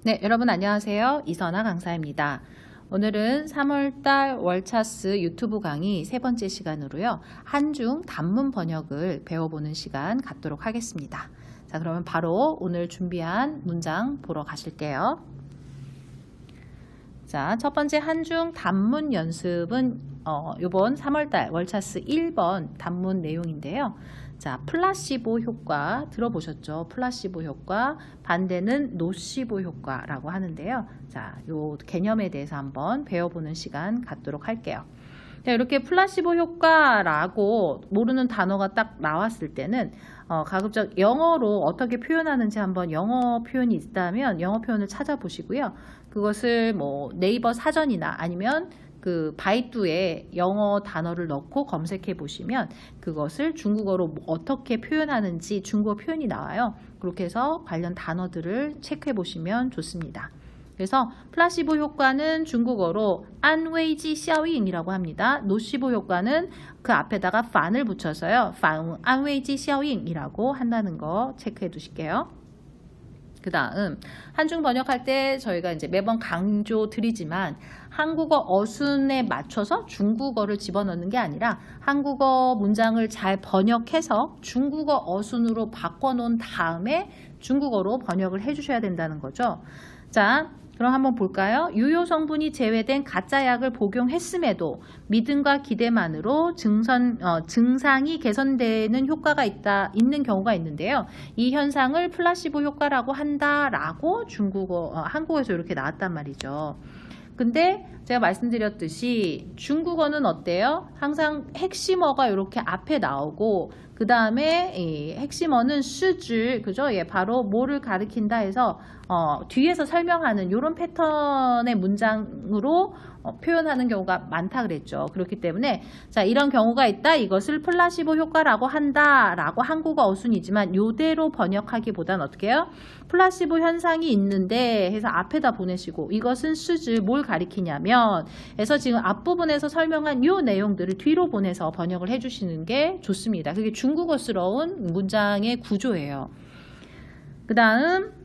네, 여러분 안녕하세요. 이선아 강사입니다. 오늘은 3월달 월차스 유튜브 강의 세 번째 시간으로요. 한중 단문 번역을 배워보는 시간 갖도록 하겠습니다. 자, 그러면 바로 오늘 준비한 문장 보러 가실게요. 자, 첫 번째 한중 단문 연습은 이번 3월달 월차스 1번 단문 내용인데요. 자, 플라시보 효과 들어보셨죠? 플라시보 효과, 반대는 노시보 효과라고 하는데요. 자, 요 개념에 대해서 한번 배워보는 시간 갖도록 할게요. 자, 이렇게 플라시보 효과라고 모르는 단어가 딱 나왔을 때는 가급적 영어로 어떻게 표현하는지 한번 영어 표현이 있다면 영어 표현을 찾아보시고요. 그것을 뭐 네이버 사전이나 아니면 그 바이두에 영어 단어를 넣고 검색해 보시면 그것을 중국어로 어떻게 표현하는지 중국어 표현이 나와요. 그렇게 해서 관련 단어들을 체크해 보시면 좋습니다. 그래서 플라시보 효과는 중국어로 안웨이지 샤오잉이라고 합니다. 노시보 효과는 그 앞에다가 판을 붙여서요. 판 안웨이지 샤오잉이라고 한다는 거 체크해 두실게요. 그 다음 한중 번역할 때 저희가 이제 매번 강조 드리지만 한국어 어순에 맞춰서 중국어를 집어넣는 게 아니라 한국어 문장을 잘 번역해서 중국어 어순으로 바꿔놓은 다음에 중국어로 번역을 해주셔야 된다는 거죠. 자, 그럼 한번 볼까요? 유효 성분이 제외된 가짜 약을 복용했음에도 믿음과 기대만으로 증상이 개선되는 효과가 있는 경우가 있는데요. 이 현상을 플라시보 효과라고 한다라고 한국어에서 이렇게 나왔단 말이죠. 근데 제가 말씀드렸듯이 중국어는 어때요? 항상 핵심어가 이렇게 앞에 나오고 그 다음에 이 핵심어는 시즈, 그죠? 예, 바로 뭐를 가리킨다 해서 뒤에서 설명하는 이런 패턴의 문장으로 표현하는 경우가 많다 그랬죠. 그렇기 때문에 자, 이런 경우가 있다. 이것을 플라시보 효과라고 한다라고 한국어 어순이지만 이대로 번역하기보단 어떻게 해요? 플라시보 현상이 있는데 해서 앞에다 보내시고 이것은 시즈 뭘 가리키냐면 해서 지금 앞부분에서 설명한 이 내용들을 뒤로 보내서 번역을 해주시는 게 좋습니다. 그게 중국어스러운 문장의 구조예요. 그 다음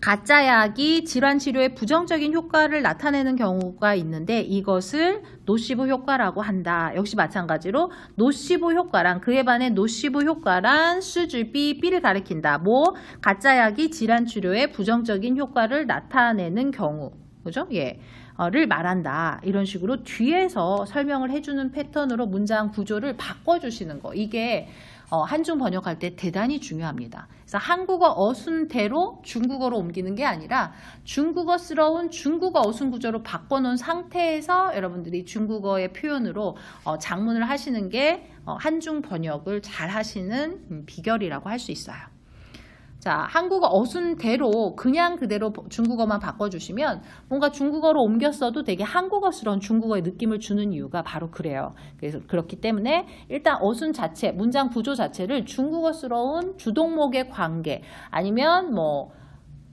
가짜 약이 질환 치료에 부정적인 효과를 나타내는 경우가 있는데 이것을 노시보 효과라고 한다. 역시 마찬가지로 노시보 효과란 그에 반해 노시보 효과란 B를 가리킨다. 뭐 가짜 약이 질환 치료에 부정적인 효과를 나타내는 경우, 그죠? 예. 를 말한다. 이런 식으로 뒤에서 설명을 해주는 패턴으로 문장 구조를 바꿔주시는 거. 이게 한중 번역할 때 대단히 중요합니다. 그래서 한국어 어순대로 중국어로 옮기는 게 아니라 중국어스러운 중국어 어순 구조로 바꿔놓은 상태에서 여러분들이 중국어의 표현으로 작문을 하시는 게 한중 번역을 잘 하시는 비결이라고 할 수 있어요. 자, 한국어 어순대로 그냥 그대로 중국어만 바꿔주시면 뭔가 중국어로 옮겼어도 되게 한국어스러운 중국어의 느낌을 주는 이유가 바로 그래요. 그래서 그렇기 때문에 일단 어순 자체, 문장 구조 자체를 중국어스러운 주동목의 관계 아니면 뭐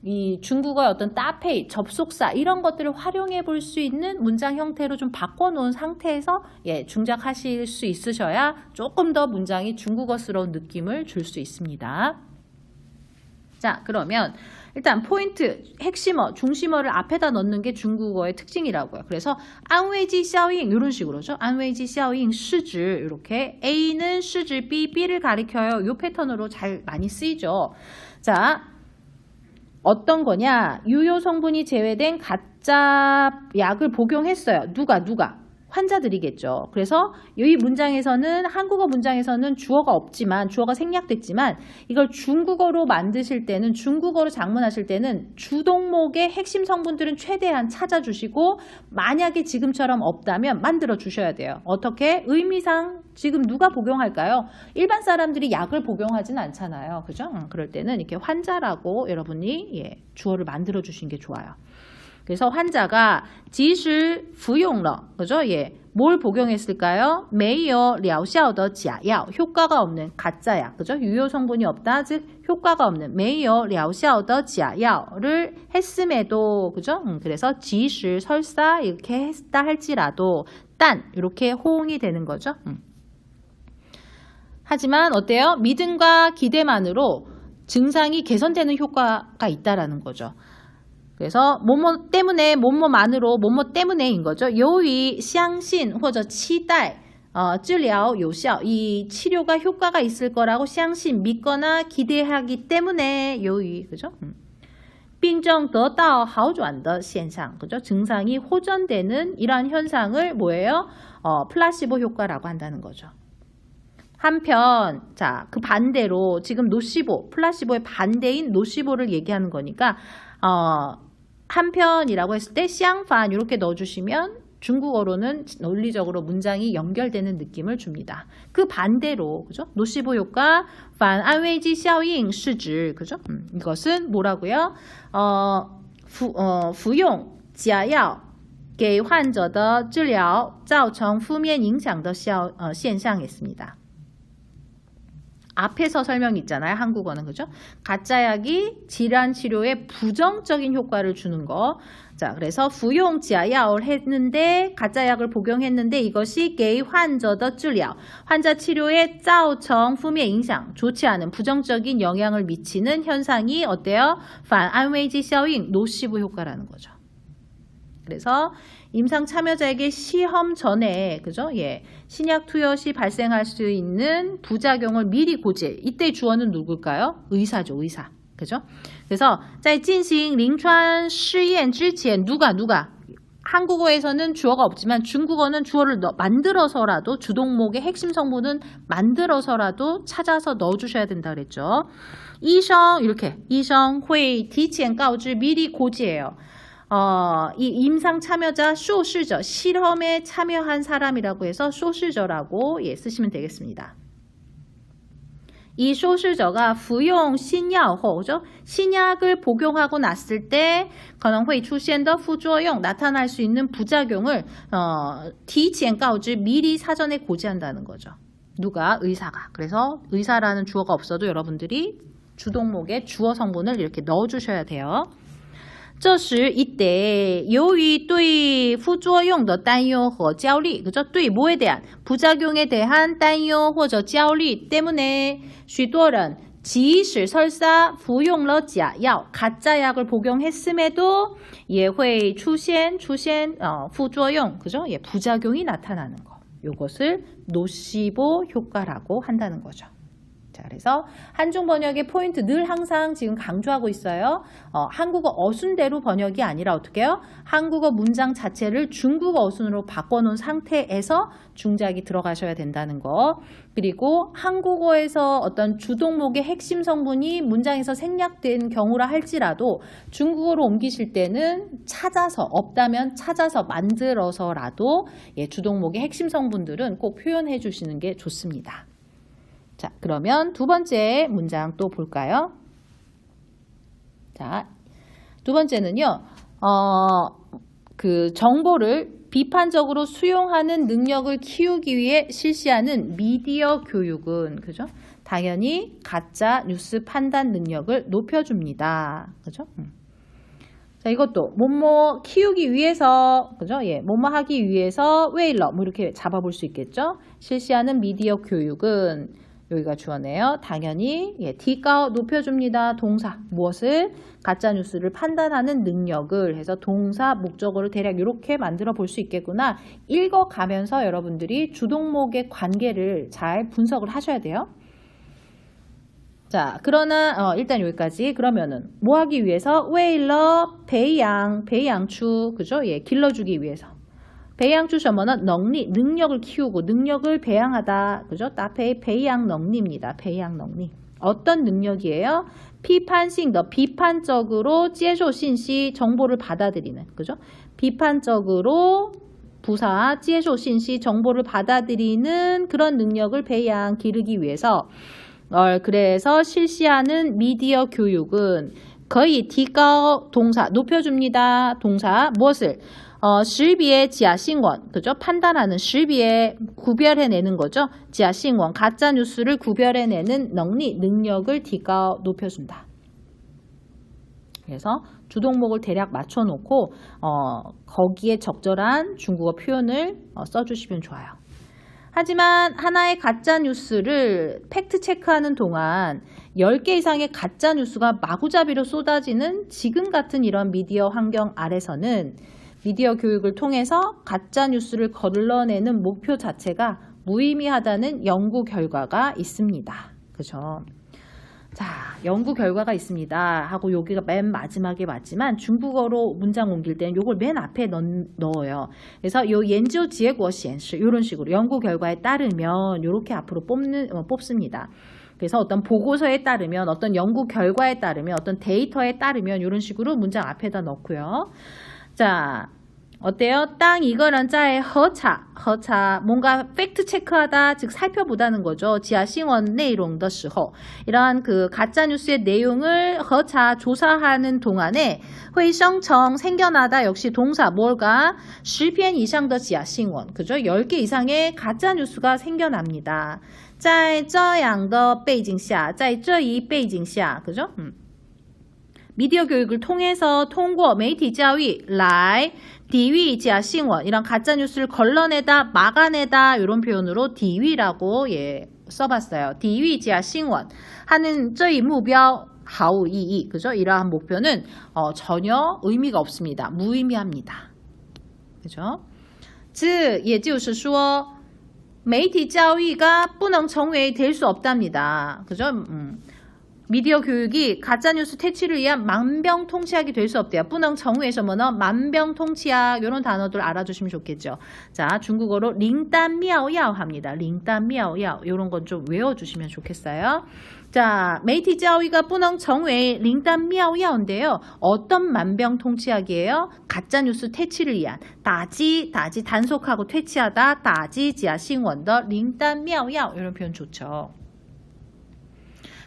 이 중국어의 어떤 따페이, 접속사 이런 것들을 활용해 볼 수 있는 문장 형태로 좀 바꿔놓은 상태에서 중작하실 수 있으셔야 조금 더 문장이 중국어스러운 느낌을 줄 수 있습니다. 자, 그러면 일단 포인트, 핵심어, 중심어를 앞에다 넣는 게 중국어의 특징이라고요. 그래서 안웨이지 샤오잉 이런 식으로죠. 안웨이지 샤오잉 시즈 이렇게 A는 시즈 B를 가리켜요. 이 패턴으로 잘 많이 쓰이죠. 자, 어떤 거냐? 유효 성분이 제외된 가짜 약을 복용했어요. 누가? 환자들이겠죠. 그래서 이 문장에서는 한국어 문장에서는 주어가 없지만 주어가 생략됐지만 이걸 중국어로 만드실 때는 중국어로 작문하실 때는 주동목의 핵심 성분들은 최대한 찾아주시고 만약에 지금처럼 없다면 만들어 주셔야 돼요. 어떻게? 의미상 지금 누가 복용할까요? 일반 사람들이 약을 복용하진 않잖아요. 그죠? 그럴 때는 이렇게 환자라고 여러분이 주어를 만들어 주시는 게 좋아요. 그래서 환자가 即使服用了, 그죠? 예, 뭘 복용했을까요? 没有疗效的假药 효과가 없는 가짜약, 그죠? 유효 성분이 없다, 즉 효과가 없는 没有疗效的假药를 했음에도, 그죠? 그래서 即使 설사 이렇게 했다 할지라도 딴 이렇게 호응이 되는 거죠. 하지만 어때요? 믿음과 기대만으로 증상이 개선되는 효과가 있다라는 거죠. 그래서 뭐뭐 때문에, 뭐뭐만으로, 뭐뭐 때문에인 거죠. 由于相信或者期待治疗有效, 이 치료가 효과가 있을 거라고 相信 믿거나 기대하기 때문에 由于, 그죠? 病症得到好转的现象, 그죠? 증상이 호전되는 이러한 현상을 뭐예요? 플라시보 효과라고 한다는 거죠. 한편, 자, 그 반대로 지금 노시보, 플라시보의 반대인 노시보를 얘기하는 거니까, 한편이라고 했을 때, 相反 이렇게 넣어주시면 중국어로는 논리적으로 문장이 연결되는 느낌을 줍니다. 그 반대로, 그죠? 노시보 효과, 反安慰剂效应是指, 그죠? 이것은 뭐라고요? 服用假药给患者的治疗造成负面影响的现象있습니다. 앞에서 설명이 있잖아요. 한국어는, 그죠? 가짜약이 질환 치료에 부정적인 효과를 주는 거. 자, 그래서 服用假药을 했는데, 가짜약을 복용했는데 이것이 给患者的治疗, 환자 치료에 造成负面影响, 좋지 않은 부정적인 영향을 미치는 현상이 어때요? 反安慰剂效应, 노시보 효과라는 거죠. 그래서 임상 참여자에게 시험 전에, 그죠? 예, 신약 투여 시 발생할 수 있는 부작용을 미리 고지해. 이때 주어는 누굴까요? 의사죠, 의사. 그죠? 그래서 在进行临床试验之前 누가 한국어에서는 주어가 없지만 중국어는 주어를 만들어서라도 주동목의 핵심 성분은 만들어서라도 찾아서 넣어주셔야 된다 그랬죠. 医生 이렇게 医生会提前告知 미리 고지해요. 이 임상 참여자 쇼시저, 실험에 참여한 사람이라고 해서 쇼시저라고 쓰시면 되겠습니다. 이 쇼시저가 服用新药后, 그죠? 신약을 복용하고 났을 때 可能会出现的副作用, 나타날 수 있는 부작용을 提前告知, 미리 사전에 고지한다는 거죠. 누가? 의사가. 그래서 의사라는 주어가 없어도 여러분들이 주동목에 주어 성분을 이렇게 넣어주셔야 돼요. 这时 이때 由于对副作用的担忧和焦虑, 그죠? 对 뭐에 대한 부작용에 대한 担忧或者焦虑 때문에 许多人即使 설사 服用了假药, 가짜약을 복용했음에도 也会出现副作用, 그죠? 예, 부작용이 나타나는 거. 요것을 노시보 효과라고 한다는 거죠. 자, 그래서 한중 번역의 포인트 늘 항상 지금 강조하고 있어요. 한국어 어순대로 번역이 아니라 어떻게 해요? 한국어 문장 자체를 중국어 어순으로 바꿔놓은 상태에서 중작이 들어가셔야 된다는 거. 그리고 한국어에서 어떤 주동목의 핵심 성분이 문장에서 생략된 경우라 할지라도 중국어로 옮기실 때는 없다면 찾아서 만들어서라도 주동목의 핵심 성분들은 꼭 표현해 주시는 게 좋습니다. 자, 그러면 두 번째 문장 또 볼까요? 자, 두 번째는요, 그 정보를 비판적으로 수용하는 능력을 키우기 위해 실시하는 미디어 교육은, 그죠? 당연히 가짜 뉴스 판단 능력을 높여줍니다. 그죠? 자, 이것도 뭐뭐 키우기 위해서, 그죠? 예, 뭐뭐 하기 위해서 웨일러, 뭐 이렇게 잡아볼 수 있겠죠? 실시하는 미디어 교육은 여기가 주어네요. 당연히 디가 높여줍니다. 동사 무엇을? 가짜뉴스를 판단하는 능력을 해서 동사 목적어를 대략 이렇게 만들어 볼 수 있겠구나. 읽어가면서 여러분들이 주동목의 관계를 잘 분석을 하셔야 돼요. 자, 그러나 일단 여기까지. 그러면은 뭐 하기 위해서? 웨일러 배양추, 그죠? 예, 길러주기 위해서. 배양추 什么呢? 능력을 키우고 능력을 배양하다. 그죠? 따페이 배양 능력입니다. 배양 능력. 어떤 능력이에요? 비판性的 비판적으로 接受信息 정보를 받아들이는. 그죠? 비판적으로 부사 接受信息 정보를 받아들이는 그런 능력을 기르기 위해서 그래서 실시하는 미디어 교육은 거의 디가 동사 높여줍니다. 동사 무엇을? 실비의 지하신원, 그죠? 판단하는 실비에 구별해내는 거죠. 지하신원, 가짜 뉴스를 구별해내는 능력을 D가 높여준다. 그래서 주동목을 대략 맞춰놓고 거기에 적절한 중국어 표현을 써주시면 좋아요. 하지만 하나의 가짜 뉴스를 팩트 체크하는 동안 10개 이상의 가짜 뉴스가 마구잡이로 쏟아지는 지금 같은 이런 미디어 환경 아래서는 미디어 교육을 통해서 가짜 뉴스를 걸러내는 목표 자체가 무의미하다는 연구 결과가 있습니다. 그죠? 자, 연구 결과가 있습니다 하고 여기가 맨 마지막에 맞지만 중국어로 문장 옮길 때는 이걸 맨 앞에 넣어요. 그래서 요 연구 결과显示이런 식으로 연구 결과에 따르면 이렇게 앞으로 뽑습니다. 그래서 어떤 보고서에 따르면 어떤 연구 결과에 따르면 어떤 데이터에 따르면 이런 식으로 문장 앞에다 넣고요. 자, 어때요? 땅 이거는 짜의 허차 뭔가 팩트 체크하다 즉 살펴보다는 거죠. 지하신원 내용的时候 이러한 그 가짜 뉴스의 내용을 허차 조사하는 동안에 회성청 생겨나다 역시 동사 뭘까? 10篇 이상的 지하신원 그죠? 10개 이상의 가짜 뉴스가 생겨납니다. 在这样的背景下在这一背景下 그죠? 미디어 교육을 통해서 통과媒体教育来抵御假新闻 이런 가짜 뉴스를 걸러내다 막아내다 이런 표현으로 抵御라고 써봤어요. 抵御假新闻 하는 这一目标毫无意义 그죠? 이러한 목표는 전혀 의미가 없습니다. 무의미합니다. 그죠? 这也就是说媒体教育가不能成为될 수 없답니다. 그죠? 미디어 교육이 가짜뉴스 퇴치를 위한 만병통치약이 될 수 없대요. 不能成为什么呢? 만병통치약 이런 단어들 알아주시면 좋겠죠. 자, 중국어로 灵丹妙药 합니다. 灵丹妙药 이런 건 좀 외워주시면 좋겠어요. 자, 媒体教育가 不能成为灵丹妙药인데요. 어떤 만병통치약이에요? 가짜뉴스 퇴치를 위한 다지 단속하고 퇴치하다 다지 지하신원的灵丹妙药 이런 표현 좋죠.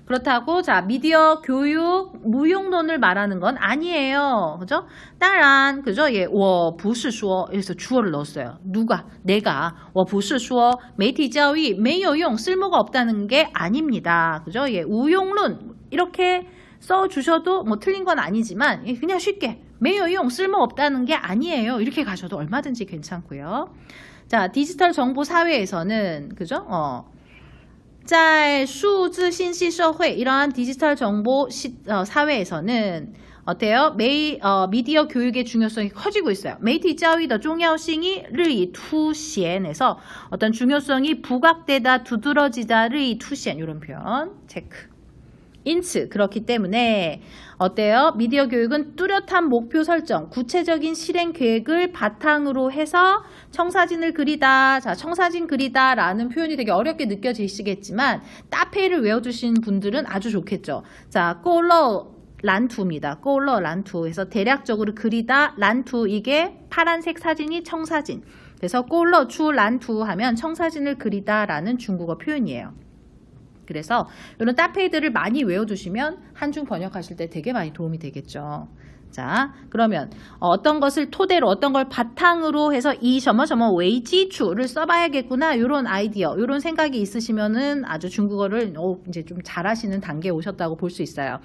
그렇다고 자 미디어 교육 무용론을 말하는 건 아니에요. 그죠? 当然 그죠? 예, 我不是说 여기서 주어를 넣었어요. 누가? 내가 我不是说媒体教育没有用 쓸모가 없다는 게 아닙니다. 그죠? 예, 우용론 이렇게 써 주셔도 뭐 틀린 건 아니지만 그냥 쉽게 没有用 쓸모 없다는 게 아니에요. 이렇게 가셔도 얼마든지 괜찮고요. 자, 디지털 정보 사회에서는 그죠? 在数字信息社会 이러한 디지털 정보 사회에서는 어때요? 미디어 교육의 중요성이 커지고 있어요. 媒体教育的重要性日益凸显에서 어떤 중요성이 부각되다, 두드러지다, 日益凸显 이런 표현 체크. 인츠 그렇기 때문에 어때요? 미디어 교육은 뚜렷한 목표 설정, 구체적인 실행 계획을 바탕으로 해서 청사진을 그리다. 자, 청사진 그리다 라는 표현이 되게 어렵게 느껴지시겠지만 따페이를 외워주신 분들은 아주 좋겠죠. 자, 꼬러 란투입니다. 꼬러 란투에서 대략적으로 그리다 란투 이게 파란색 사진이 청사진. 그래서 꼬러 추 란투 하면 청사진을 그리다 라는 중국어 표현이에요. 그래서 이런 따페이들을 많이 외워두시면 한중 번역하실 때 되게 많이 도움이 되겠죠. 자, 그러면 어떤 것을 토대로 어떤 걸 바탕으로 해서 이 점어점어 웨이지추를 써봐야겠구나 이런 아이디어 이런 생각이 있으시면은 아주 중국어를 이제 좀 잘하시는 단계에 오셨다고 볼 수 있어요.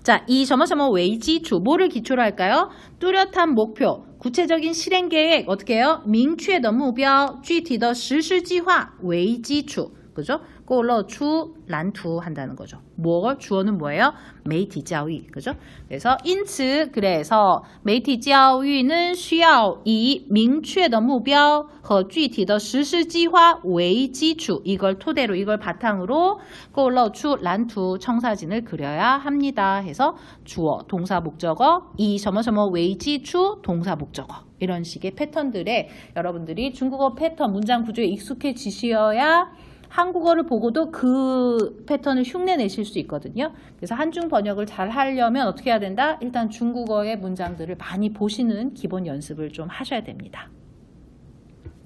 자, 이 점어점어 웨이지추 뭐를 기초로 할까요? 뚜렷한 목표, 구체적인 실행 계획 어떻게 해요? 明确的目标具体的实施计划为基础 그죠? 꼬러 추 란투 한다는 거죠. 뭐 주어는 뭐예요? 媒体教育 그죠? 그래서 인츠 그래서 媒体教育는需要以明确的目标和具体的实施计划为基础 이걸 토대로 이걸 바탕으로 꼬러 추 란투 청사진을 그려야 합니다. 해서 주어 동사 목적어 이 점어점어 웨이 지추 동사 목적어 이런 식의 패턴들에 여러분들이 중국어 패턴 문장 구조에 익숙해지셔야 한국어를 보고도 그 패턴을 흉내내실 수 있거든요. 그래서 한중 번역을 잘 하려면 어떻게 해야 된다? 일단 중국어의 문장들을 많이 보시는 기본 연습을 좀 하셔야 됩니다.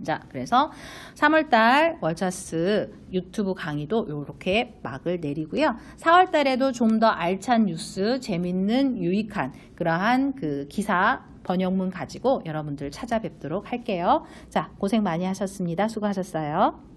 자, 그래서 3월달 월차스 유튜브 강의도 이렇게 막을 내리고요. 4월달에도 좀 더 알찬 뉴스, 재밌는 유익한 그러한 그 기사 번역문 가지고 여러분들 찾아뵙도록 할게요. 자, 고생 많이 하셨습니다. 수고하셨어요.